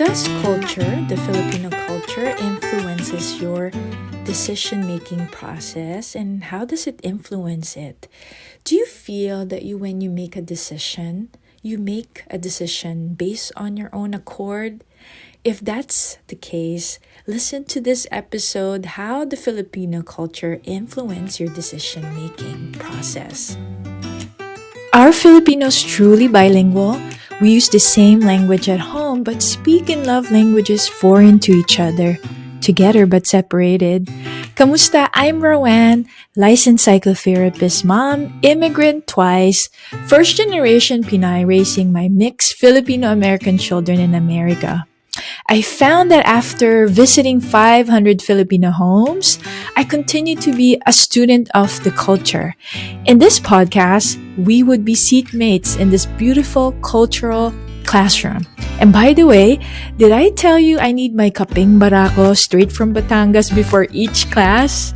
Does culture, the Filipino culture, influences your decision-making process, and how does it influence it? Do you feel that when you make a decision, you make a decision based on your own accord? If that's the case, listen to this episode, How the Filipino Culture Influence Your Decision-Making Process. Are Filipinos truly bilingual? We use the same language at home but speak and love languages foreign to each other, together but separated. Kamusta? I'm Roanne, licensed psychotherapist mom, immigrant twice, first-generation Pinoy raising my mixed Filipino-American children in America. I found that after visiting 500 Filipino homes, I continue to be a student of the culture. In this podcast, we would be seatmates in this beautiful cultural classroom. And by the way, did I tell you I need my kaping barako straight from Batangas before each class?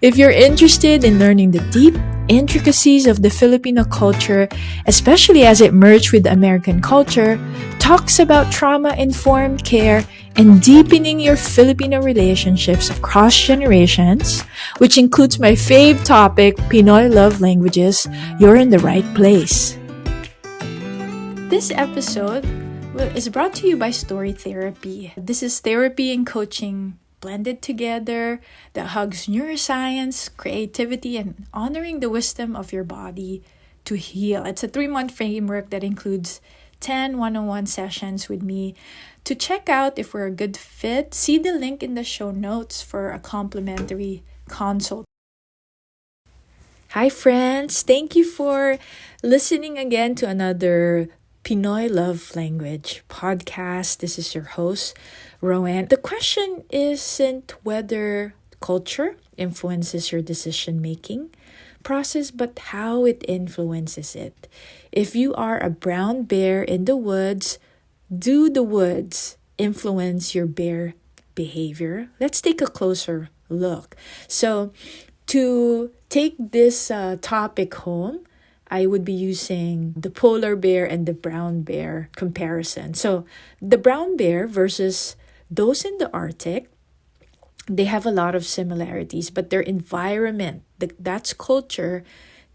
If you're interested in learning the deep intricacies of the Filipino culture, especially as it merged with American culture, talks about trauma-informed care, and deepening your Filipino relationships across generations, which includes my fave topic, Pinoy love languages, you're in the right place. This episode is brought to you by Story Therapy. This is therapy and coaching blended together that hugs neuroscience, creativity, and honoring the wisdom of your body to heal. It's a 3-month framework that includes 10 one-on-one sessions with me. To check out if we're a good fit, see the link in the show notes for a complimentary consult. Hi friends, thank you for listening again to another Pinoy Love Language podcast. This is your host, Roanne. The question isn't whether culture influences your decision-making process, but how it influences it. If you are a brown bear in the woods, do the woods influence your bear behavior? Let's take a closer look. So, to take this topic home, I would be using the polar bear and the brown bear comparison. So, the brown bear versus those in the Arctic, they have a lot of similarities, but their environment, that's culture,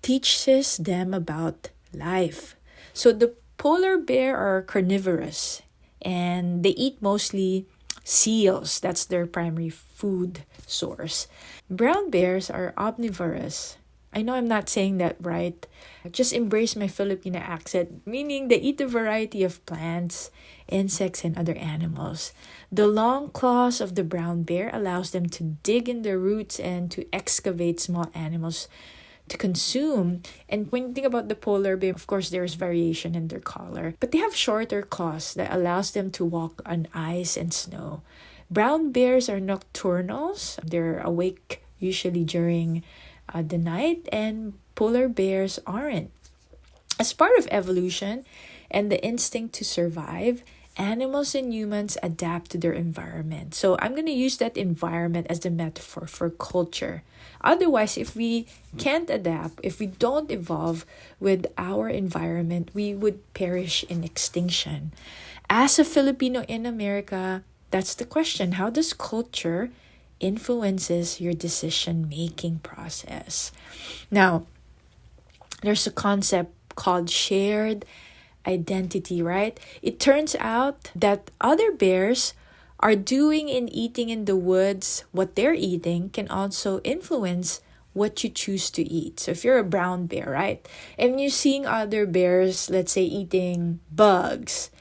teaches them about life. So the polar bear are carnivorous and they eat mostly seals. That's their primary food source. Brown bears are omnivorous. I know I'm not saying that right. Just embrace my Filipino accent, meaning they eat a variety of plants, insects, and other animals. The long claws of the brown bear allows them to dig in their roots and to excavate small animals to consume. And when you think about the polar bear, of course, there's variation in their color, but they have shorter claws that allows them to walk on ice and snow. Brown bears are nocturnals. They're awake usually during the night, and polar bears aren't. As part of evolution and the instinct to survive, animals and humans adapt to their environment. So I'm going to use that environment as the metaphor for culture. Otherwise, if we can't adapt, if we don't evolve with our environment, we would perish in extinction. As a Filipino in America, that's the question. How does culture influences your decision-making process? Now, there's a concept called shared identity, right? It turns out that other bears are doing and eating in the woods. What they're eating can also influence what you choose to eat. So if you're a brown bear, right, and you're seeing other bears, let's say, eating bugs,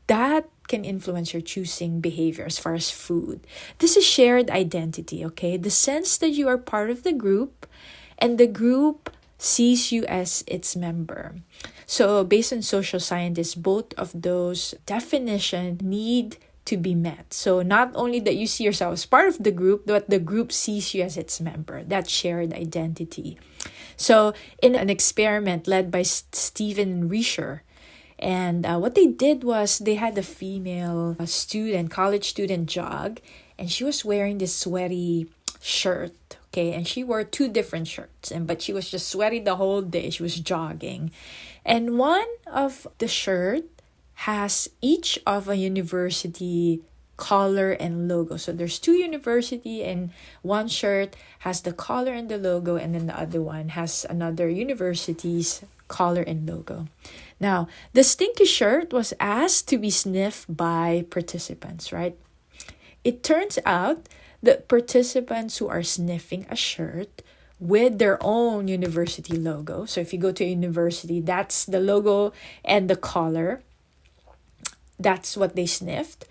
that can influence your choosing behavior as far as food. This is shared identity, okay? The sense that you are part of the group and the group sees you as its member. So based on social scientists, both of those definitions need to be met. So not only that you see yourself as part of the group, but the group sees you as its member. That's shared identity. So in an experiment led by Stephen Risher, and what they did was they had a female student, college student jog, and she was wearing this sweaty shirt, okay? And she wore 2 different shirts, but she was just sweaty the whole day. She was jogging. And one of the shirt has each of a university color and logo. So there's two university, and one shirt has the color and the logo, and then the other one has another university's color and logo. Now, the stinky shirt was asked to be sniffed by participants, right? It turns out that participants who are sniffing a shirt with their own university logo. So if you go to a university, that's the logo and the color. That's what they sniffed.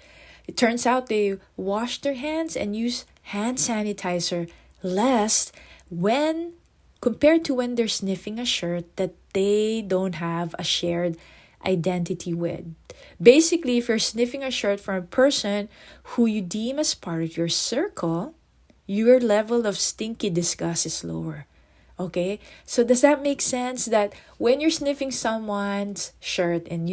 It turns out they washed their hands and used hand sanitizer less when compared to when they're sniffing a shirt that they don't have a shared identity with. Basically, if you're sniffing a shirt from a person who you deem as part of your circle, your level of stinky disgust is lower. Okay? So does that make sense that when you're sniffing someone's shirt and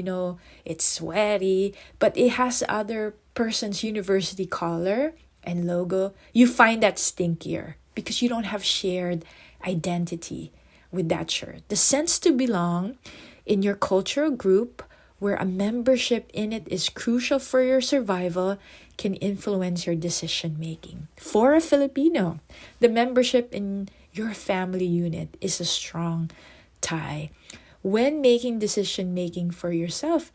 it's sweaty, but it has other person's university color and logo, you find that stinkier because you don't have shared identity with that shirt. The sense to belong in your cultural group where a membership in it is crucial for your survival can influence your decision making. For a Filipino, the membership in your family unit is a strong tie. When making decision making for yourself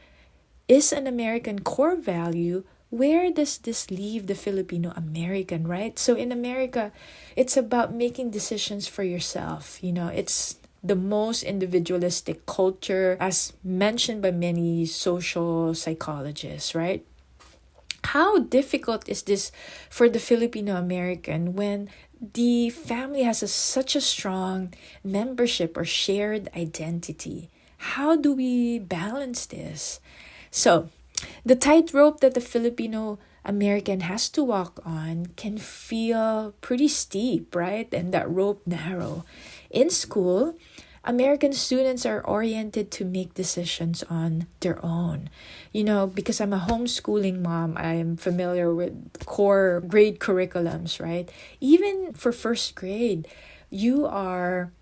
is an American core value, where does this leave the Filipino American, right? So in America, it's about making decisions for yourself. It's the most individualistic culture, as mentioned by many social psychologists, right? How difficult is this for the Filipino American when the family has such a strong membership or shared identity? How do we balance this? So, the tightrope that the Filipino American has to walk on can feel pretty steep, right? And that rope narrow. In school, American students are oriented to make decisions on their own. Because I'm a homeschooling mom, I am familiar with core grade curriculums, right? Even for first grade, you are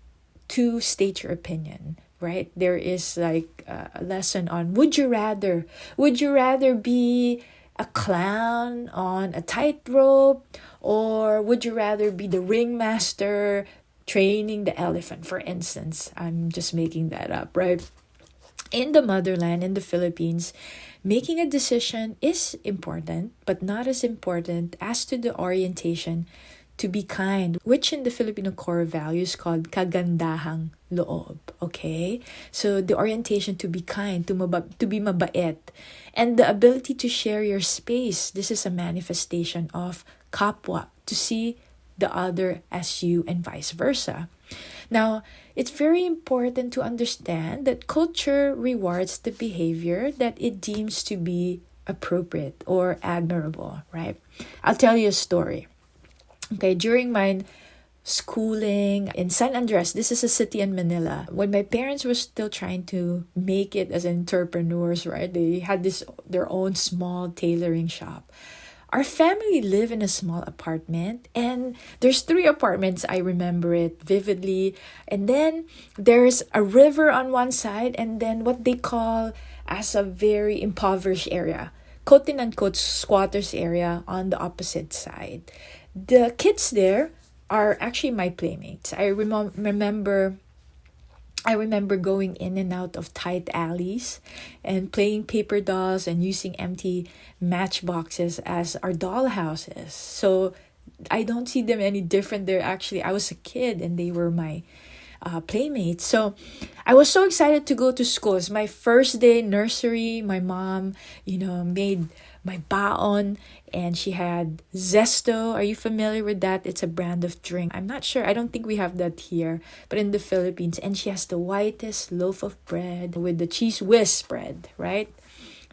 to state your opinion, right? There is like a lesson on would you rather be a clown on a tightrope, or would you rather be the ringmaster training the elephant, for instance? I'm just making that up, right? In the motherland, in the Philippines, making a decision is important, but not as important as to the orientation to be kind, which in the Filipino core value is called kagandahang loob. Okay? So the orientation to be kind, to be mabait, and the ability to share your space. This is a manifestation of kapwa, to see the other as you and vice versa. Now, it's very important to understand that culture rewards the behavior that it deems to be appropriate or admirable, right? I'll tell you a story. Okay, during my schooling in San Andres, this is a city in Manila, when my parents were still trying to make it as entrepreneurs, right? They had their own small tailoring shop. Our family lived in a small apartment, and there's 3 apartments. I remember it vividly. And then there's a river on one side, and then what they call as a very impoverished area, quote unquote squatters area on the opposite side. The kids there are actually my playmates. I remember going in and out of tight alleys and playing paper dolls and using empty matchboxes as our doll houses. So I don't see them any different. I was a kid and they were my playmates. So I was so excited to go to school. It's my first day nursery. My mom, made my baon, and she had Zesto. Are you familiar with that? It's a brand of drink. I'm not sure. I don't think we have that here, but in the Philippines. And she has the whitest loaf of bread with the cheese whiz spread, right?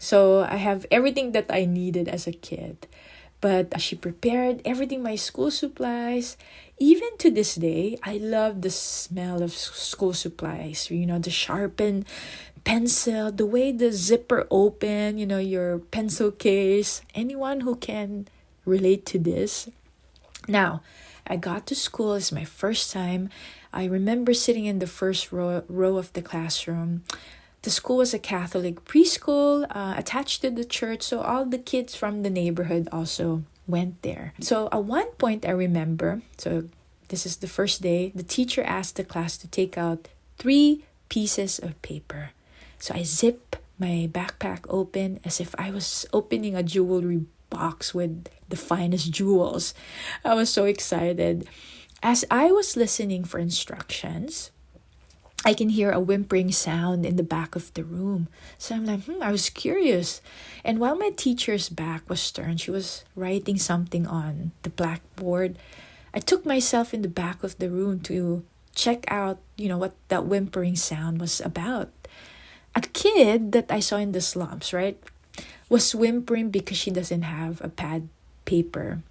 So I have everything that I needed as a kid. But she prepared everything, my school supplies. Even to this day, I love the smell of school supplies. The sharpened pencil, the way the zipper open, your pencil case. Anyone who can relate to this? Now, I got to school. It's my first time. I remember sitting in the first row of the classroom. The school was a Catholic preschool attached to the church, so all the kids from the neighborhood also went there. So at one point, I remember, so this is the first day, the teacher asked the class to take out 3 pieces of paper. So I zip my backpack open as if I was opening a jewelry box with the finest jewels. I was so excited. As I was listening for instructions, I can hear a whimpering sound in the back of the room. So I'm like, I was curious. And while my teacher's back was turned, she was writing something on the blackboard. I took myself in the back of the room to check out, what that whimpering sound was about. A kid that I saw in the slums, right, was whimpering because she doesn't have a pad paper.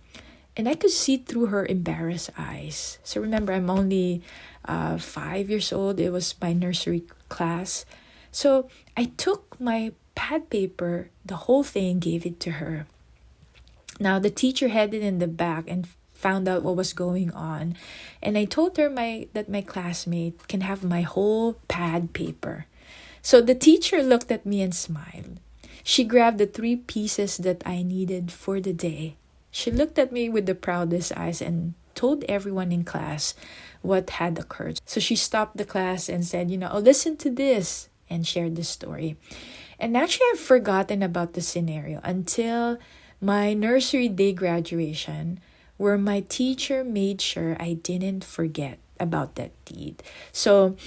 And I could see through her embarrassed eyes. So remember, I'm only 5 years old. It was my nursery class. So I took my pad paper, the whole thing, gave it to her. Now the teacher headed in the back and found out what was going on. And I told her that my classmate can have my whole pad paper. So the teacher looked at me and smiled. She grabbed the 3 pieces that I needed for the day. She looked at me with the proudest eyes and told everyone in class what had occurred. So she stopped the class and said, listen to this, and shared the story. And actually, I've forgotten about the scenario until my nursery day graduation, where my teacher made sure I didn't forget about that deed. So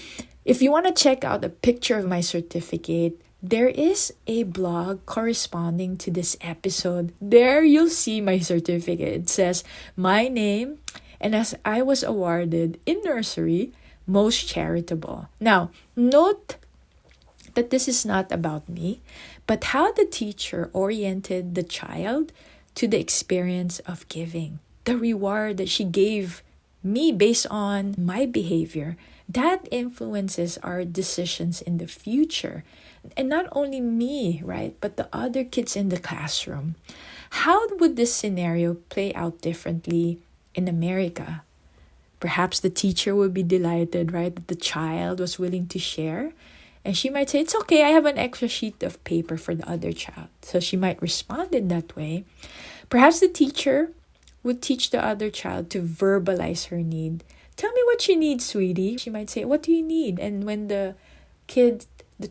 if you want to check out a picture of my certificate, there is a blog corresponding to this episode. There you'll see my certificate. It says my name, and as I was awarded in nursery, most charitable. Now, note that this is not about me, but how the teacher oriented the child to the experience of giving. The reward that she gave me based on my behavior, that influences our decisions in the future. And not only me, right, but the other kids in the classroom. How would this scenario play out differently in America? Perhaps the teacher would be delighted, right, that the child was willing to share. And she might say, it's okay, I have an extra sheet of paper for the other child. So she might respond in that way. Perhaps the teacher would teach the other child to verbalize her need. Tell me what you need, sweetie. She might say, what do you need? And when the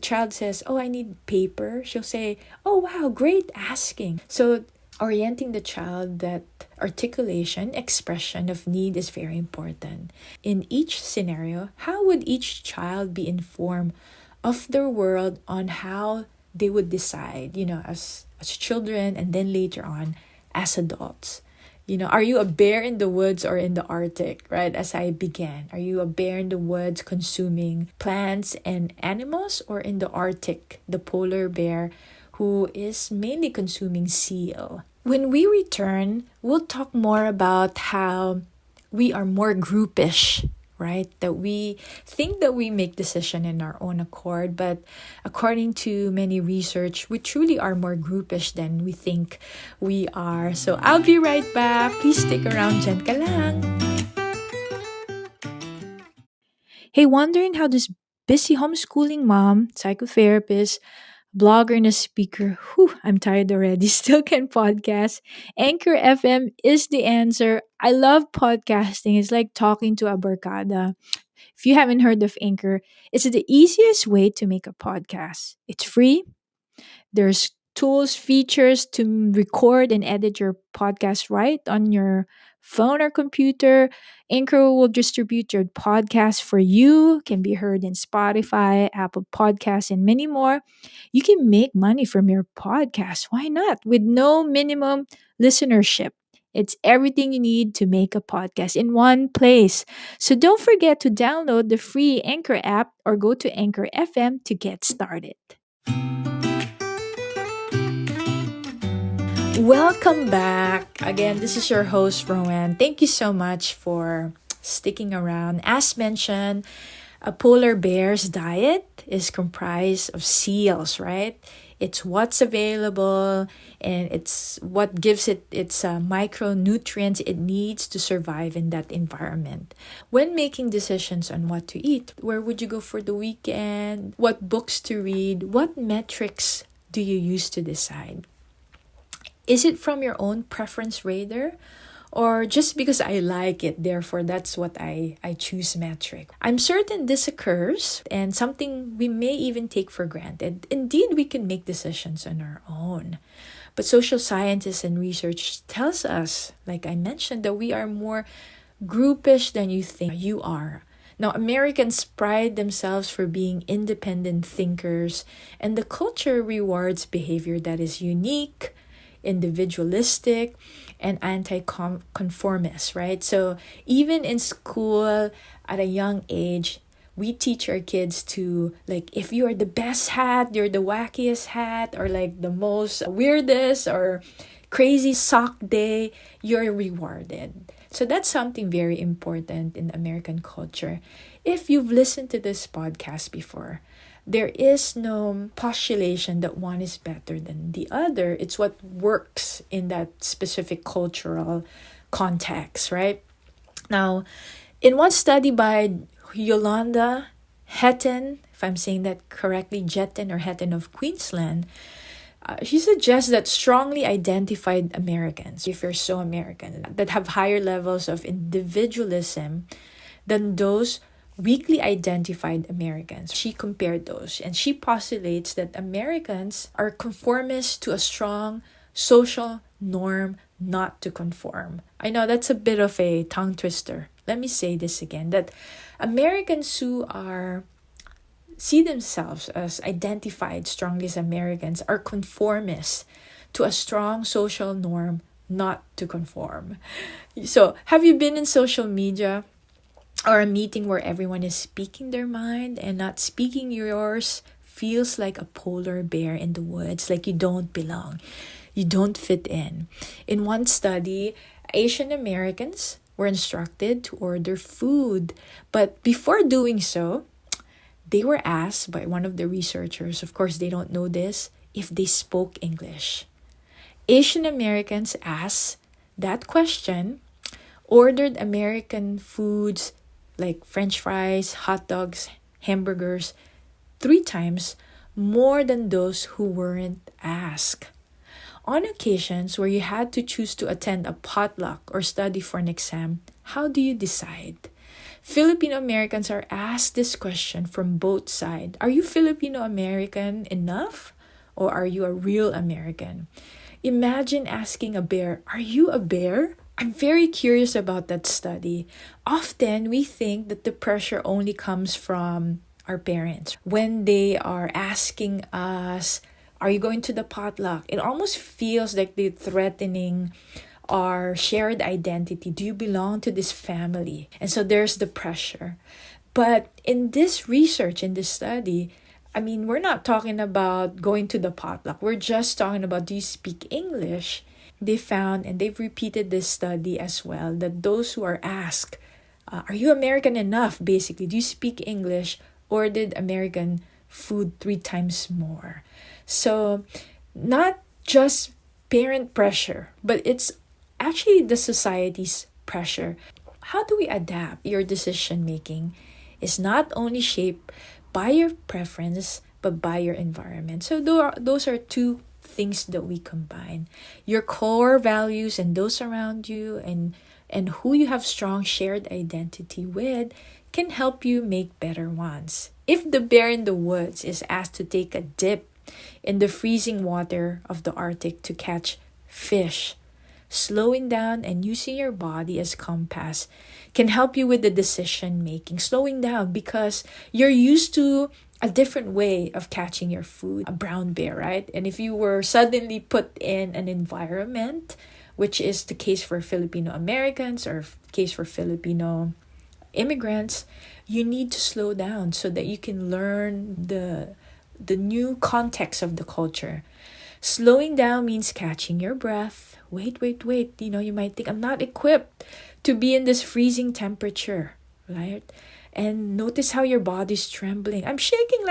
child says, oh, I need paper, she'll say, oh, wow, great asking. So orienting the child, that articulation, expression of need is very important. In each scenario, how would each child be informed of their world on how they would decide, as children and then later on as adults? Are you a bear in the woods or in the Arctic, right? As I began, are you a bear in the woods consuming plants and animals, or in the Arctic, the polar bear who is mainly consuming seal? When we return, we'll talk more about how we are more groupish, right? That we think that we make decisions in our own accord, but according to many research, we truly are more groupish than we think we are. So I'll be right back. Please stick around, dyan ka lang. Hey, wondering how this busy homeschooling mom, psychotherapist, blogger, and a speaker, I'm tired already, still can podcast? Anchor FM is the answer. I love podcasting. It's like talking to a barkada. If you haven't heard of Anchor, it's the easiest way to make a podcast. It's free. There's tools, features to record and edit your podcast right on your phone or computer. Anchor will distribute your podcast for you. Can be heard in Spotify, Apple Podcasts, and many more. You can make money from your podcast. Why not? With no minimum listenership. It's everything you need to make a podcast in one place. So don't forget to download the free Anchor app or go to Anchor FM to get started. Welcome back. Again, this is your host, Roanne. Thank you so much for sticking around. As mentioned, a polar bear's diet is comprised of seals, right? It's what's available, and it's what gives it its micronutrients it needs to survive in that environment. When making decisions on what to eat, where would you go for the weekend, what books to read, what metrics do you use to decide? Is it from your own preference radar? Or just because I like it, therefore that's what I choose metric. I'm certain this occurs and something we may even take for granted. Indeed, we can make decisions on our own. But social scientists and research tells us, like I mentioned, that we are more groupish than you think you are. Now, Americans pride themselves for being independent thinkers, and the culture rewards behavior that is unique, individualistic, and anti-conformist, right? So even in school at a young age, we teach our kids to, like, if you are the best hat, you're the wackiest hat, or like the most weirdest or crazy sock day, you're rewarded. So that's something very important in American culture. If you've listened to this podcast before, there is no postulation that one is better than the other. It's what works in that specific cultural context, right? Now, in one study by Yolanda Hetten, if I'm saying that correctly, Jetten or Hetten of Queensland, she suggests that strongly identified Americans, if you're so American, that have higher levels of individualism than those weakly identified Americans. She compared those, and she postulates that Americans are conformists to a strong social norm not to conform. I know that's a bit of a tongue twister. Let me say this again, that Americans who see themselves as identified strongly as Americans are conformists to a strong social norm not to conform. So, have you been in social media or a meeting where everyone is speaking their mind and not speaking yours? Feels like a polar bear in the woods, like you don't belong, you don't fit in. In one study, Asian Americans were instructed to order food, but before doing so, they were asked by one of the researchers, of course they don't know this, if they spoke English. Asian Americans asked that question, ordered American foods like French fries, hot dogs, hamburgers, 3 times more than those who weren't asked. On occasions where you had to choose to attend a potluck or study for an exam, how do you decide? Filipino Americans are asked this question from both sides. Are you Filipino American enough? Or are you a real American? Imagine asking a bear, are you a bear? I'm very curious about that study. Often we think that the pressure only comes from our parents. When they are asking us, are you going to the potluck? It almost feels like they're threatening our shared identity. Do you belong to this family? And so there's the pressure. But in this research, in this study, we're not talking about going to the potluck. We're just talking about, do you speak English? They found, and they've repeated this study as well, that those who are asked, are you American enough? Basically, do you speak English? Ordered American food 3 times more. So not just parent pressure, but it's actually the society's pressure. How do we adapt? Your decision making is not only shaped by your preference, but by your environment. So those are 2 things that we combine. Your core values and those around you and who you have strong shared identity with can help you make better ones. If the bear in the woods is asked to take a dip in the freezing water of the Arctic to catch fish, slowing down and using your body as compass can help you with the decision making. Slowing down because you're used to a different way of catching your food, a brown bear, right? And if you were suddenly put in an environment, which is the case for Filipino Americans or case for Filipino immigrants, you need to slow down so that you can learn the new context of the culture. Slowing down means catching your breath. Wait. You might think, I'm not equipped to be in this freezing temperature, right? And notice how your body's trembling. I'm shaking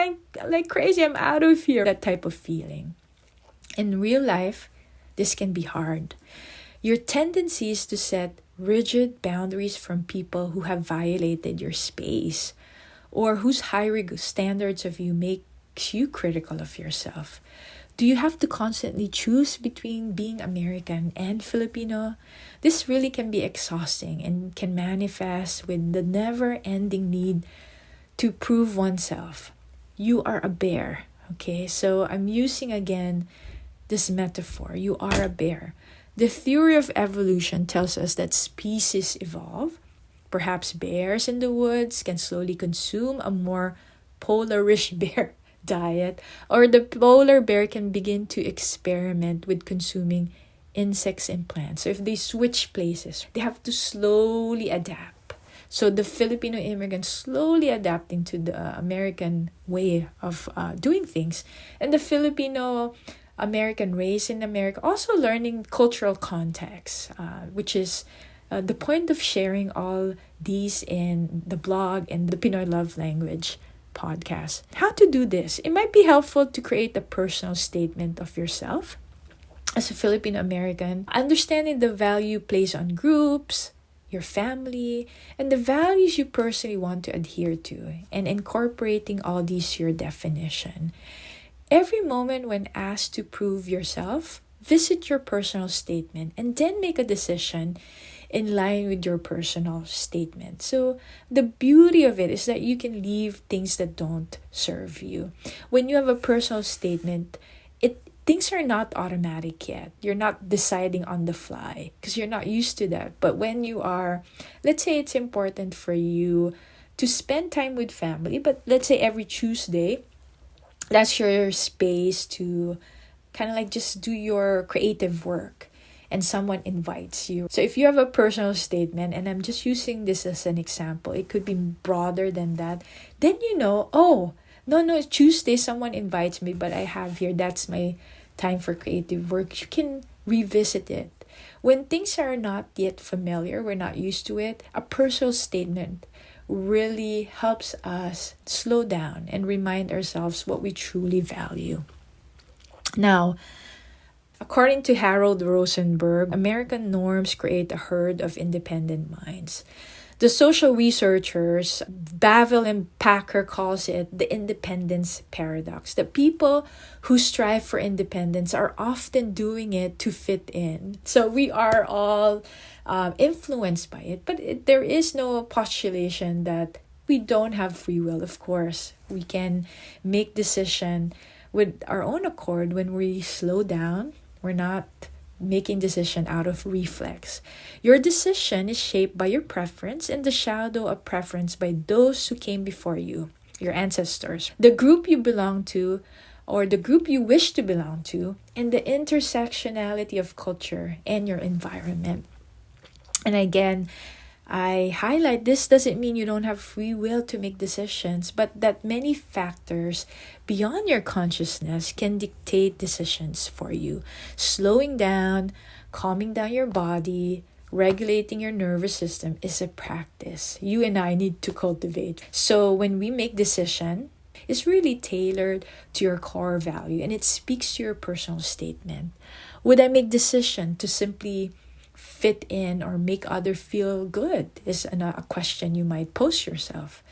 like crazy. I'm out of here. That type of feeling. In real life, this can be hard. Your tendency is to set rigid boundaries from people who have violated your space or whose high standards of you makes you critical of yourself. Do you have to constantly choose between being American and Filipino? This really can be exhausting and can manifest with the never-ending need to prove oneself. You are a bear, okay? So I'm using again this metaphor. You are a bear. The theory of evolution tells us that species evolve. Perhaps bears in the woods can slowly consume a more polarish bear diet, or the polar bear can begin to experiment with consuming insects and plants. So if they switch places, they have to slowly adapt. So the Filipino immigrants slowly adapting to the American way of doing things, and the Filipino American race in America also learning cultural context, which is the point of sharing all these in the blog and the Pinoy Love Language podcast. How to do this? It might be helpful to create a personal statement of yourself as a Filipino American, understanding the value placed on groups, your family, and the values you personally want to adhere to, and incorporating all these to your definition. Every moment when asked to prove yourself, visit your personal statement and then make a decision in line with your personal statement. So the beauty of it is that you can leave things that don't serve you. When you have a personal statement, things are not automatic yet. You're not deciding on the fly because you're not used to that. But when you are, let's say it's important for you to spend time with family, but let's say every Tuesday, that's your space to kind of like just do your creative work and someone invites you. So if you have a personal statement, and I'm just using this as an example, it could be broader than that, then you know, oh, no, Tuesday someone invites me, but I have here, that's my time for creative work. You can revisit it. When things are not yet familiar, we're not used to it, a personal statement really helps us slow down and remind ourselves what we truly value. Now, according to Harold Rosenberg, American norms create a herd of independent minds. The social researchers, Bavell and Packer calls it the independence paradox. The people who strive for independence are often doing it to fit in. So we are all influenced by it, but there is no postulation that we don't have free will. Of course, we can make decision with our own accord when we slow down. We're not making decision out of reflex. Your decision is shaped by your preference and the shadow of preference by those who came before you, your ancestors, the group you belong to, or the group you wish to belong to, and the intersectionality of culture and your environment. And again, I highlight this doesn't mean you don't have free will to make decisions, but that many factors beyond your consciousness can dictate decisions for you. Slowing down, calming down your body, regulating your nervous system is a practice you and I need to cultivate. So when we make decision, it's really tailored to your core value and it speaks to your personal statement. Would I make decision to simply fit in or make others feel good is a question you might pose yourself.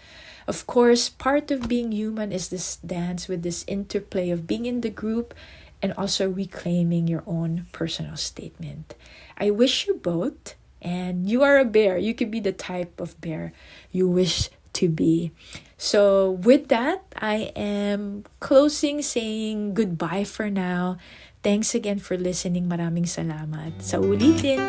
Of course, part of being human is this dance with this interplay of being in the group and also reclaiming your own personal statement. I wish you both, and you are a bear. You could be the type of bear you wish to be. So with that, I am closing saying goodbye for now. Thanks again for listening. Maraming salamat. Sa ulitin.